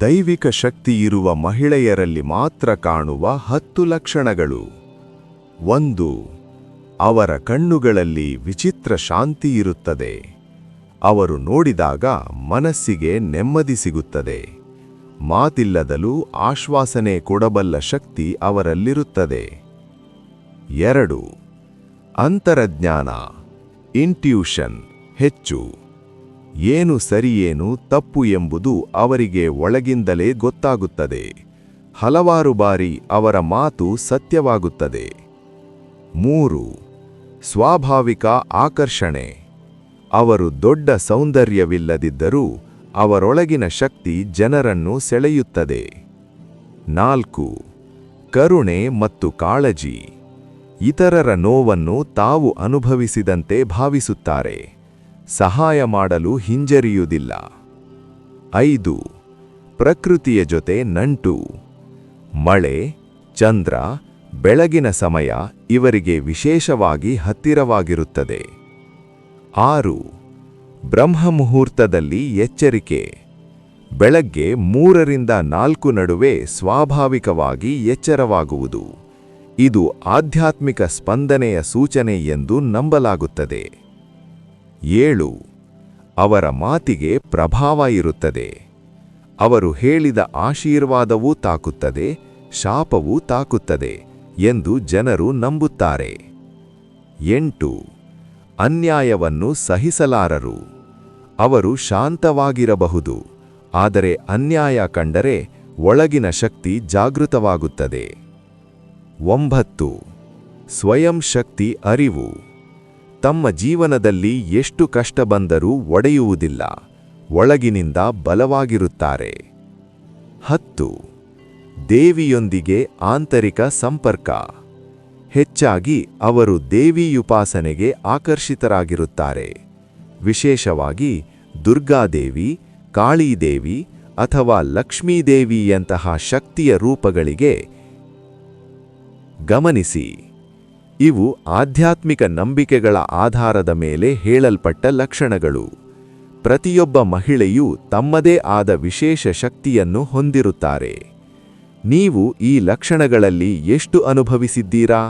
ದೈವಿಕ ಶಕ್ತಿಯಿರುವ ಮಹಿಳೆಯರಲ್ಲಿ ಮಾತ್ರ ಕಾಣುವ 10 ಲಕ್ಷಣಗಳು. 1. ಅವರ ಕಣ್ಣುಗಳಲ್ಲಿ ವಿಚಿತ್ರ ಶಾಂತಿಯಿರುತ್ತದೆ. ಅವರು ನೋಡಿದಾಗ ಮನಸ್ಸಿಗೆ ನೆಮ್ಮದಿ ಸಿಗುತ್ತದೆ. ಮಾತಿಲ್ಲದಲೂ ಆಶ್ವಾಸನೆ ಕೊಡಬಲ್ಲ ಶಕ್ತಿ ಅವರಲ್ಲಿರುತ್ತದೆ. 2. ಅಂತರಜ್ಞಾನ ಇಂಟ್ಯೂಷನ್ ಹೆಚ್ಚು. ಏನು ಸರಿಯೇನು ತಪ್ಪು ಎಂಬುದು ಅವರಿಗೆ ಒಳಗಿಂದಲೇ ಗೊತ್ತಾಗುತ್ತದೆ. ಹಲವಾರು ಬಾರಿ ಅವರ ಮಾತು ಸತ್ಯವಾಗುತ್ತದೆ. 3. ಸ್ವಾಭಾವಿಕ ಆಕರ್ಷಣೆ. ಅವರು ದೊಡ್ಡ ಸೌಂದರ್ಯವಿಲ್ಲದಿದ್ದರೂ ಅವರೊಳಗಿನ ಶಕ್ತಿ ಜನರನ್ನು ಸೆಳೆಯುತ್ತದೆ. 4. ಕರುಣೆ ಮತ್ತು ಕಾಳಜಿ. ಇತರರ ನೋವನ್ನು ತಾವು ಅನುಭವಿಸಿದಂತೆ ಭಾವಿಸುತ್ತಾರೆ. ಸಹಾಯ ಮಾಡಲು ಹಿಂಜರಿಯುವುದಿಲ್ಲ. 5. ಪ್ರಕೃತಿಯ ಜೊತೆ ನಂಟು. ಮಳೆ, ಚಂದ್ರ, ಬೆಳಗಿನ ಸಮಯ ಇವರಿಗೆ ವಿಶೇಷವಾಗಿ ಹತ್ತಿರವಾಗಿರುತ್ತದೆ. 6. ಬ್ರಹ್ಮಮುಹೂರ್ತದಲ್ಲಿ ಎಚ್ಚರಿಕೆ. ಬೆಳಗ್ಗೆ 3 ರಿಂದ 4 ನಡುವೆ ಸ್ವಾಭಾವಿಕವಾಗಿ ಎಚ್ಚರವಾಗುವುದು. ಇದು ಆಧ್ಯಾತ್ಮಿಕ ಸ್ಪಂದನೆಯ ಸೂಚನೆ ಎಂದು ನಂಬಲಾಗುತ್ತದೆ. 7. ಅವರ ಮಾತಿಗೆ ಪ್ರಭಾವ ಇರುತ್ತದೆ. ಅವರು ಹೇಳಿದ ಆಶೀರ್ವಾದವೂ ತಾಕುತ್ತದೆ, ಶಾಪವೂ ತಾಕುತ್ತದೆ ಎಂದು ಜನರು ನಂಬುತ್ತಾರೆ. 8. ಅನ್ಯಾಯವನ್ನು ಸಹಿಸಲಾರರು. ಅವರು ಶಾಂತವಾಗಿರಬಹುದು, ಆದರೆ ಅನ್ಯಾಯ ಕಂಡರೆ ಒಳಗಿನ ಶಕ್ತಿ ಜಾಗೃತವಾಗುತ್ತದೆ. 9. ಸ್ವಯಂ ಶಕ್ತಿ ಅರಿವು. ತಮ್ಮ ಜೀವನದಲ್ಲಿ ಎಷ್ಟು ಕಷ್ಟ ಬಂದರೂ ಒಡೆಯುವುದಿಲ್ಲ, ಒಳಗಿನಿಂದ ಬಲವಾಗಿರುತ್ತಾರೆ. 10. ದೇವಿಯೊಂದಿಗೆ ಆಂತರಿಕ ಸಂಪರ್ಕ. ಹೆಚ್ಚಾಗಿ ಅವರು ದೇವಿಯುಪಾಸನೆಗೆ ಆಕರ್ಷಿತರಾಗಿರುತ್ತಾರೆ. ವಿಶೇಷವಾಗಿ ದುರ್ಗಾದೇವಿ, ಕಾಳೀದೇವಿ ಅಥವಾ ಲಕ್ಷ್ಮೀದೇವಿಯಂತಹ ಶಕ್ತಿಯ ರೂಪಗಳಿಗೆ. ಗಮನಿಸಿ, ಇವು ಆಧ್ಯಾತ್ಮಿಕ ನಂಬಿಕೆಗಳ ಆಧಾರದ ಮೇಲೆ ಹೇಳಲ್ಪಟ್ಟ ಲಕ್ಷಣಗಳು. ಪ್ರತಿಯೊಬ್ಬ ಮಹಿಳೆಯೂ ತಮ್ಮದೇ ಆದ ವಿಶೇಷ ಶಕ್ತಿಯನ್ನು ಹೊಂದಿರುತ್ತಾರೆ. ನೀವು ಈ ಲಕ್ಷಣಗಳಲ್ಲಿ ಎಷ್ಟು ಅನುಭವಿಸಿದ್ದೀರಾ?